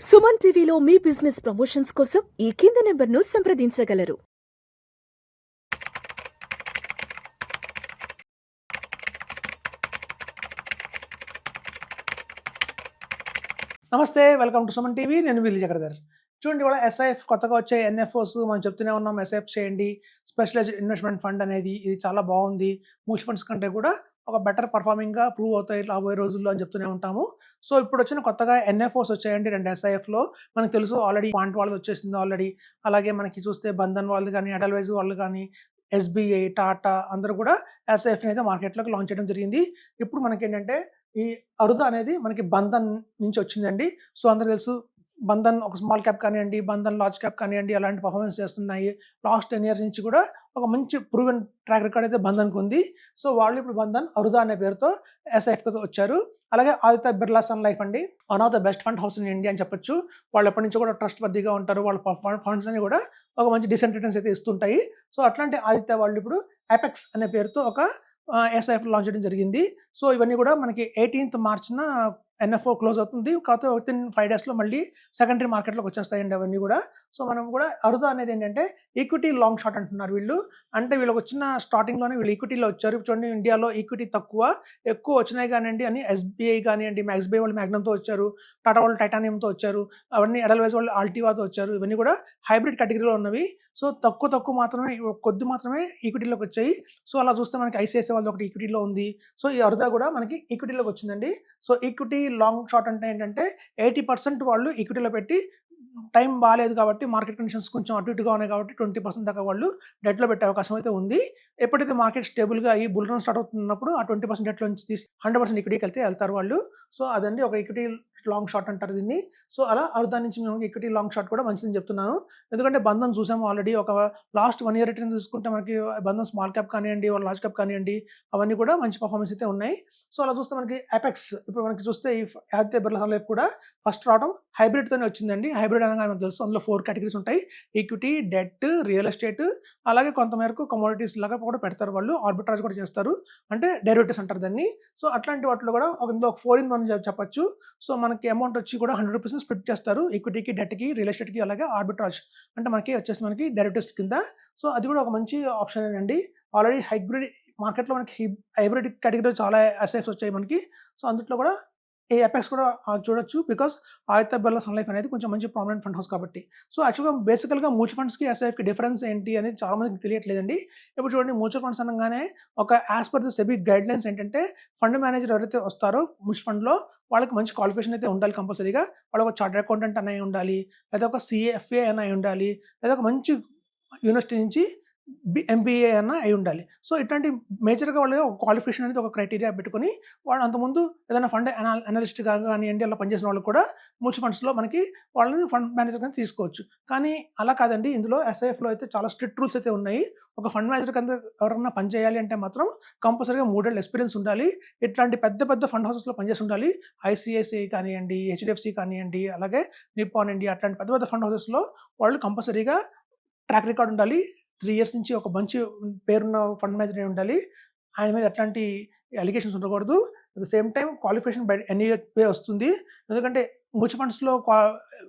సుమన్ టీవీలో మీ business promotions కోసం ఈ కింది నెంబర్ను సంప్రదించగలరు. నమస్తే, వెల్కమ్ టు సుమన్ టీవీ. నేను విల్లి చక్రధర్. చూడండి, ఇవాళ ఎస్ఐఎఫ్ కొత్తగా వచ్చే ఎన్ఎఫ్ఓస్ మనం చెప్తూనే ఉన్నాం. ఎస్ఐఎఫ్ చేయండి, స్పెషలైజ్డ్ ఇన్వెస్ట్మెంట్ ఫండ్ అనేది ఇది చాలా బాగుంది, మ్యూచువల్ ఫండ్స్ కంటే కూడా ఒక బెటర్ పర్ఫార్మింగ్గా ప్రూవ్ అవుతాయి రాబోయే రోజుల్లో అని చెప్తూనే ఉంటాము. సో ఇప్పుడు వచ్చిన కొత్తగా ఎన్ఎఫ్ఓస్ వచ్చాయండి 2 ఎస్ఐఎఫ్లో. మనకు తెలుసు ఆల్రెడీ క్వాంట్ వాళ్ళది వచ్చేసింది ఆల్రెడీ. అలాగే మనకి చూస్తే బంధన్ వాళ్ళది కానీ, ఎడల్వైజ్ వాళ్ళు కానీ, ఎస్బీఐ, టాటా అందరూ కూడా ఎస్ఐఎఫ్ని అయితే మార్కెట్లోకి లాంచ్ చేయడం జరిగింది. ఇప్పుడు మనకేంటంటే ఈ అరుదా అనేది మనకి బంధన్ నుంచి వచ్చిందండి. సో అందరూ తెలుసు, బంధన్ ఒక స్మాల్ క్యాప్ కానివ్వండి, బంధన్ లార్జ్ క్యాప్ కానివ్వండి, అలాంటి పర్ఫార్మెన్స్ చేస్తున్నాయి. లాస్ట్ 10 ఇయర్స్ నుంచి కూడా ఒక మంచి ప్రూవెన్ ట్రాక్ రికార్డ్ అయితే బంధన్కి ఉంది. సో వాళ్ళు ఇప్పుడు బంధన్ అరుదా అనే పేరుతో ఎస్ఐఎఫ్తో వచ్చారు. అలాగే ఆదిత్య బిర్లా సన్ లైఫ్ అండి, one of the best fund house in India అని చెప్పొచ్చు. వాళ్ళు ఎప్పటి నుంచో కూడా ట్రస్ట్ వర్దిగా ఉంటారు. వాళ్ళ ఫండ్స్ అని కూడా ఒక మంచి డీసెంట్ రిటర్న్స్ అయితే ఇస్తుంటాయి. సో అట్లాంటి ఆదిత్య వాళ్ళు ఇప్పుడు అపెక్స్ అనే పేరుతో ఒక ఎస్ఐఎఫ్ లాంచ్ చేయడం జరిగింది. సో ఇవన్నీ కూడా మనకి 18th మార్చ్న ఎన్ఎఫ్ఓ క్లోజ్ అవుతుంది. కాకపోతే వితిన్ 5 డేస్లో మళ్ళీ సెకండరీ మార్కెట్లోకి వచ్చేస్తాయండి అవన్నీ కూడా. సో మనం కూడా అరుదా అనేది ఏంటంటే ఈక్విటీ లాంగ్ షార్ట్ అంటున్నారు వీళ్ళు. అంటే వీళ్ళకి వచ్చిన స్టార్టింగ్లోనే వీళ్ళు ఈక్విటీలో వచ్చారు. చూడండి, ఇండియాలో ఈక్విటీ ఎక్కువ వచ్చినాయి కానివ్వండి అని ఎస్బీఐ కానివ్వండి, ఎస్బీఐ వాళ్ళు మ్యాగ్నమ్తో వచ్చారు, టాటా వాళ్ళు టైటానియంతో వచ్చారు, అవన్నీ ఎడల్వైజ్ వాళ్ళు ఆల్టివాతో వచ్చారు. ఇవన్నీ కూడా హైబ్రిడ్ కేటగిరీలో ఉన్నవి. సో తక్కువ మాత్రమే, కొద్ది మాత్రమే ఈక్విటీలోకి వచ్చాయి. సో అలా చూస్తే మనకి ఐసిఐసిఐ వాళ్ళది ఒకటి ఈక్విటీలో ఉంది. సో ఈ అరుదా కూడా మనకి ఈక్విటీలోకి వచ్చిందండి. సో ఈక్విటీ లాంగ్ షార్ట్ అంటే ఏంటంటే 80% వాళ్ళు ఈక్విటీలో పెట్టి, టైం బాగాలేదు కాబట్టి, మార్కెట్ కండిషన్స్ కొంచెం అటు ఇటుగా ఉన్నాయి కాబట్టి 20% దాకా వాళ్ళు డెట్లో పెట్టే అవకాశం అయితే ఉంది. ఎప్పుడైతే మార్కెట్ స్టేబుల్గా అయ్యి బుల్ రన్ స్టార్ట్ అవుతున్నప్పుడు ఆ 20% డెట్లో నుంచి తీసి 100% ఈక్విటీకి వెళ్తారు వాళ్ళు. సో అదండి ఒక ఈక్విటీ లాంగ్ షార్ట్ అంటారు దీన్ని. సో అలా అరుదా నుంచి మేము ఈక్విటీ లాంగ్ షార్ట్ కూడా మంచిదని చెప్తున్నాను. ఎందుకంటే బంధన్ చూసాము ఆల్రెడీ, ఒక లాస్ట్ 1 ఇయర్ రిటర్న్ చూసుకుంటే మనకి బంధన్ స్మాల్ క్యాప్ కానివ్వండి, లార్జ్ క్యాప్ కానివ్వండి, అవన్నీ కూడా మంచి పర్ఫార్మెన్స్ అయితే ఉన్నాయి. సో అలా చూస్తే మనకి అపెక్స్ ఇప్పుడు మనకి చూస్తే ఈ ఆదిత్య బిర్లా సన్ లైఫ్ కూడా ఫస్ట్ రావడం హైబ్రిడ్తోనే వచ్చిందండి. హైబ్రిడ్ అనగా మనకు తెలుసు, అందులో 4 కేటగిరీస్ ఉంటాయి: ఈక్విటీ, డెట్, రియల్ ఎస్టేట్, అలాగే కొంతమేరకు కమోడిటీస్ లాగా కూడా పెడతారు వాళ్ళు. ఆర్బిట్రాజ్ కూడా చేస్తారు, అంటే డెరివేటివ్స్ అంటారు దాన్ని. సో అట్లాంటి వాటిలో కూడా ఇందులో 4 in 1 చెప్పొచ్చు. సో మనకి అమౌంట్ వచ్చి కూడా 100% స్ప్లిట్ చేస్తారు, ఈక్విటీకి, డెట్కి, రియల్ ఎస్టేట్కి, అలాగే ఆర్బిట్రాజ్ అంటే మనకి డెరివేటివ్స్ కింద. సో అది కూడా ఒక మంచి ఆప్షన్ అండి. ఆల్రెడీ మార్కెట్లో మనకి హైబ్రిడ్ కేటగిరీలో చాలా ఎస్ఐఎఫ్స్ వచ్చాయి మనకి. సో అందులో కూడా ఈ అపెక్స్ కూడా చూడొచ్చు, because Aditya Birla sun life అనేది కొంచెం మంచి ప్రామినెంట్ ఫండ్ హౌస్ కాబట్టి. సో యాక్చువల్గా బేసికల్గా మ్యూచువల్ ఫండ్స్కి ఎస్ఐఎఫ్కి డిఫరెన్స్ ఏంటి అనేది చాలా మందికి తెలియట్లేదండి. ఇప్పుడు చూడండి, మ్యూచువల్ ఫండ్స్ అనగానే ఒక as per the SEBI guide lines ఏంటంటే, ఫండ్ మేనేజర్ ఎవరైతే వస్తారో మ్యూచువల్ ఫండ్లో వాళ్ళకి మంచి క్వాలిఫికేషన్ అయితే ఉండాలి కంపల్సరీగా. వాళ్ళు ఒక చార్టర్డ్ అకౌంటెంట్ అనే ఉండాలి, లేదా ఒక సిఏఎఫ్ఏ అని ఉండాలి, లేదా ఒక మంచి యూనివర్సిటీ నుంచి ఎంబీఏ అన్న అయి ఉండాలి. సో ఇట్లాంటి మేజర్గా వాళ్ళు ఒక క్వాలిఫికేషన్ అనేది ఒక క్రైటీరియా పెట్టుకొని, వాళ్ళు అంతకుముందు ఏదైనా ఫండ్ అనలిస్ట్గా కానివ్వండి అలా పనిచేసిన వాళ్ళు కూడా మ్యూచువల్ ఫండ్స్లో మనకి వాళ్ళని ఫండ్ మేనేజర్ కింద తీసుకోవచ్చు. కానీ అలా కాదండి, ఇందులో ఎస్ఐఎఫ్లో అయితే చాలా స్ట్రిక్ట్ రూల్స్ అయితే ఉన్నాయి. ఒక ఫండ్ మేనేజర్ కింద ఎవరైనా పనిచేయాలి అంటే మాత్రం కంపల్సరీగా 3 ఏళ్ళ ఎక్స్పీరియన్స్ ఉండాలి. ఇట్లాంటి పెద్ద ఫండ్ హౌసెస్లో పనిచేసి ఉండాలి. ఐసిఐసిఐ కానివ్వండి, హెచ్డిఎఫ్సి కానివ్వండి, అలాగే నిప్పాన్ ఇండియా, అట్లాంటి పెద్ద ఫండ్ హౌసెస్లో వాళ్ళు కంపల్సరీగా ట్రాక్ రికార్డ్ ఉండాలి. 3 ఇయర్స్ నుంచి ఒక మంచి పేరున్న ఫండ్ మేనేజర్ ఉండాలి. ఆయన మీద ఎట్లాంటి అలిగేషన్స్ ఉండకూడదు. At the same time qualification by NEA వస్తుంది. ఎందుకంటే మ్యూచువల్ ఫండ్స్లో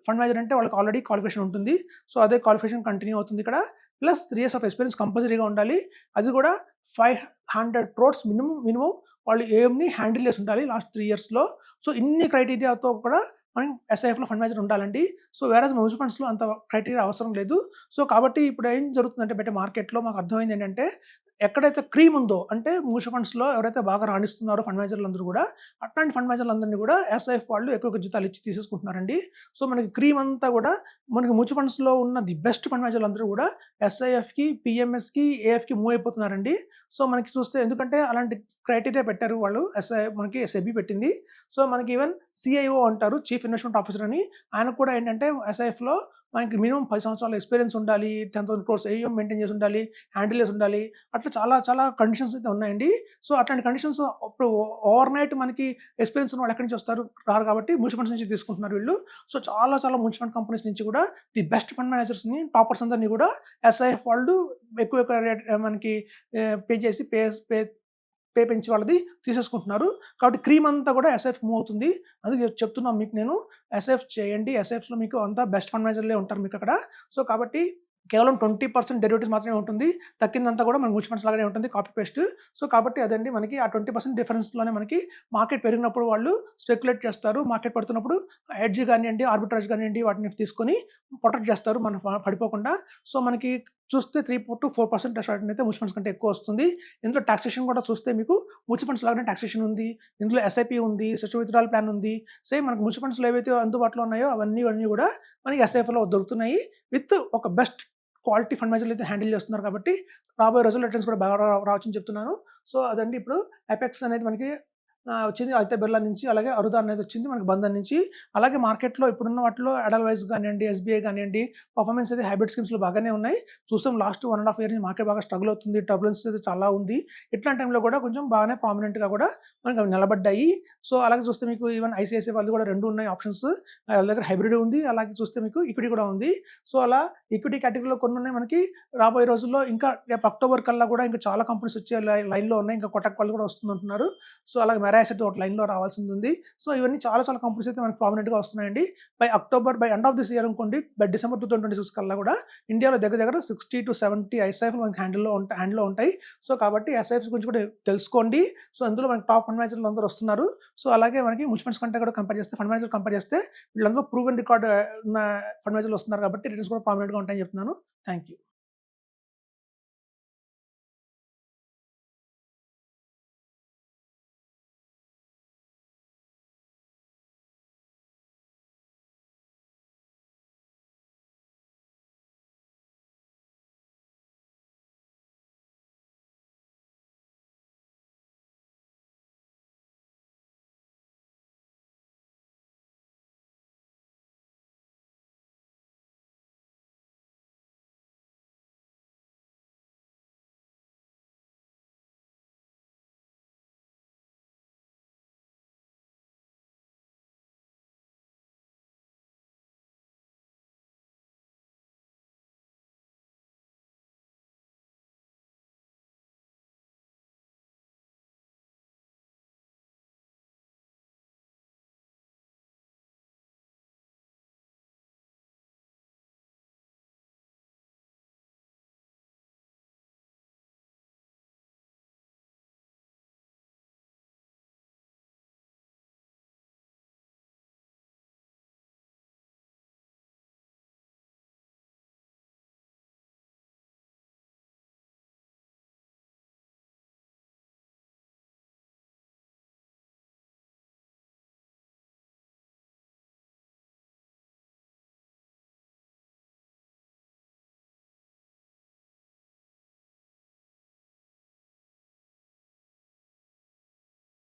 ఫండ్ మేనేజర్ అంటే వాళ్ళకి ఆల్రెడీ క్వాలిఫికేషన్ ఉంటుంది. సో అదే క్వాలిఫికేషన్ కంటిన్యూ అవుతుంది ఇక్కడ. ప్లస్ 3 years ఆఫ్ ఎక్స్పీరియన్స్ కంపల్సరీగా ఉండాలి. అది కూడా 500 crores మినిమం వాళ్ళు ఏఎంని హ్యాండిల్ చేసి ఉండాలి లాస్ట్ 3 yearsలో. సో ఇన్ని క్రైటీరియాతో కూడా మనం ఎస్ఐఎఫ్లో ఫండ్ మేనేజర్ ఉండాలండి. సో వేరేస్ మ్యూచువల్ ఫండ్స్లో అంత క్రైటీరియా అవసరం లేదు. సో కాబట్టి ఇప్పుడు ఏం జరుగుతుందంటే బయట మార్కెట్లో మాకు అర్థమైంది ఏంటంటే, ఎక్కడైతే క్రీమ్ ఉందో, అంటే మ్యూచువల్ ఫండ్స్లో ఎవరైతే బాగా రాణిస్తున్నారో ఫండ్ మేనేజర్లు అందరూ కూడా, అట్లాంటి ఫండ్ మేనేజర్లందరినీ కూడా ఎస్ఐఎఫ్ వాళ్ళు ఎక్కువ జీతాలు ఇచ్చి తీసేసుకుంటున్నారండి. సో మనకి క్రీమ్ అంతా కూడా మనకి మ్యూచువల్ ఫండ్స్లో ఉన్న ది బెస్ట్ ఫండ్ మేనేజర్లు అందరూ కూడా ఎస్ఐఎఫ్కి, పిఎంఎస్కి, ఏఎఫ్కి మూవ్ అయిపోతున్నారండి. సో మనకి చూస్తే, ఎందుకంటే అలాంటి క్రైటీరియా పెట్టారు వాళ్ళు, మనకి సెబీ పెట్టింది. సో మనకి ఈవెన్ సిఐఓ అంటారు, చీఫ్ ఇన్వెస్ట్మెంట్ ఆఫీసర్ అని. ఆయన కూడా ఏంటంటే ఎస్ఐఎఫ్లో మనకి మినిమం 10 సంవత్సరాల ఎక్స్పీరియన్స్ ఉండాలి, 10,000 crores ఏఎం మెయింటైన్ చేసి ఉండాలి, హ్యాండిల్ చేసి ఉండాలి. అట్లా చాలా కండిషన్స్ అయితే ఉన్నాయండి. సో అట్లాంటి కండిషన్స్ ఇప్పుడు ఓవర్ నైట్ మనకి ఎక్స్పీరియన్స్ ఉన్న వాళ్ళు ఎక్కడి నుంచి వస్తారు, రారు కాబట్టి మ్యూచువల్ ఫండ్స్ నుంచి తీసుకుంటున్నారు వీళ్ళు. సో చాలా మ్యూచువల్ ఫండ్ కంపెనీస్ నుంచి కూడా ది బెస్ట్ ఫండ్ మేనేజర్స్ని, టాపర్స్ అందరినీ కూడా ఎస్ఐఎఫ్ వాళ్ళు ఎక్కువ రేట్ మనకి పే పే పెంచి వాళ్ళది తీసేసుకుంటున్నారు. కాబట్టి క్రీమ్ అంతా కూడా ఎస్ఐఎఫ్ మూవ్ అవుతుంది. అందుకే చెప్తున్నాను మీకు నేను, ఎస్ఐఎఫ్ చేయండి. ఎస్ఐఎఫ్స్‌లో మీకు అంతా బెస్ట్ ఫండ్ మేనేజర్‌లే ఉంటారు మీకక్కడ. సో, కాబట్టి కేవలం 20% డెరివేటివ్స్ మాత్రమే ఉంటుంది. తక్కిందంతా కూడా మన మ్యూచువల్ ఫండ్స్ లాగానే ఉంటుంది, కాపీ పేస్ట్. సో, కాబట్టి అదండి మనకి ఆ 20% డిఫరెన్స్‌లోనే మనకి మార్కెట్ పెరిగినప్పుడు వాళ్ళు స్పెక్యులేట్ చేస్తారు. మార్కెట్ పడుతున్నప్పుడు హెడ్జ్ గానియండి, ఆర్బిట్రాజ్ గానియండి వాటిని తీసుకొని ప్రొటెక్ట్ చేస్తారు మనం పడిపోకుండా. సో, మనకి చూస్తే 3-4% రిటర్న్ అయితే మ్యూచువల్ ఫండ్స్ కంటే ఎక్కువ వస్తుంది. ఇందులో టాక్సేషన్ కూడా చూస్తే మీకు మ్యూచువల్ ఫండ్స్ లాగానే టాక్సేషన్ ఉంది. ఇందులో ఎస్ఐపి ఉంది, సిస్టమ్ విత్‌డ్రాయల్ ప్లాన్ ఉంది. సేమ్ మనకు మ్యూచువల్ ఫండ్స్‌లో ఏవైతే అందుబాటులో ఉన్నాయో అవన్నీ కూడా మనకి ఎస్ఐఎఫ్‌లో దొరుకుతున్నాయి. విత్ ఒక బెస్ట్ క్వాలిటీ ఫండ్ మేనేజర్లు అయితే హ్యాండిల్ చేస్తున్నారు కాబట్టి రాబోయే రోజుల్లో రిటర్న్స్ కూడా బాగా రావచ్చని చెప్తున్నాను. సో, అదండి ఇప్పుడు అపెక్స్ అనేది మనకి వచ్చింది. ఆదిత్య బిర్లా నుంచి, అలాగే అరుదా అనేది వచ్చింది మనకి బంధన్ నుంచి. అలాగే మార్కెట్‌లో ఇప్పుడున్న వాటిలో ఎడల్వైస్ గానియండి, ఎస్బీఐ గానియండి, పర్ఫార్మెన్స్ అయితే హైబ్రిడ్ స్కీమ్స్‌లో బాగానే ఉన్నాయి. చూసాం లాస్ట్ 1.5 ఇయర్ నుంచి మార్కెట్ బాగా స్ట్రగుల్ అవుతుంది. టర్బులెన్స్ అయితే చాలా ఉంది. ఇట్లాంటి టైంలో కూడా కొంచెం బాగానే ప్రామినెంట్‌గా కూడా మనకి అవి నిలబడ్డాయి. సో, అలాగే చూస్తే మీకు ఈవెన్ ఐసీఐసీఐ వాళ్ళది కూడా 2 ఉన్నాయి ఆప్షన్స్. వాళ్ళ దగ్గర హైబ్రిడ్ ఉంది. అలాగే చూస్తే మీకు ఈక్విటీ కూడా ఉంది. సో, అలా ఈక్విటీ కేటగిరీలో కొన్ని ఉన్నాయి మనకి. రాబోయే రోజుల్లో ఇంకా రేపు అక్టోబర్ కల్లా కూడా ఇంకా చాలా కంపెనీస్ వచ్చే లైన్‌లో ఉన్నాయి. ఇంకా కొటక్ వాళ్ళు కూడా వస్తుందంటున్నారు. సో, అలాగే మెరాసెట్ ఒక లైన్‌లో రావాల్సింది ఉంది. సో, ఇవన్నీ చాలా కంపెనీస్ అయితే మనకి ప్రామినెంట్‌గా వస్తున్నాయండి. By end of this year అనుకోండి, బై డిసెంబర్ 2026 కల్లా కూడా ఇండియాలో దగ్గర 60-70 ఐఎస్ఐఎఫ్‌లు మనకి హ్యాండ్‌లో ఉంటాయి. సో, కాబట్టి ఎస్ఐఎఫ్స్ గురించి కూడా తెలుసుకోండి. సో, అందులో మనకి టాప్ ఫండ్ మేనేజర్లు అందరూ వస్తున్నారు. సో, అలాగే మనకి మ్యూచువల్ ఫండ్స్ కంటే కూడా ఫండ్ మేనేజర్ కంపేర్ చేస్తే వీళ్ళందరూ ప్రూవెన్ రికార్డ్ ఉన్న ఫండ్ మేనేజర్లు వస్తున్నారు కాబట్టి రిటర్న్స్ కూడా ప్రామినెంట్‌గా ఉంటాయని చెప్తున్నాను. Thank you.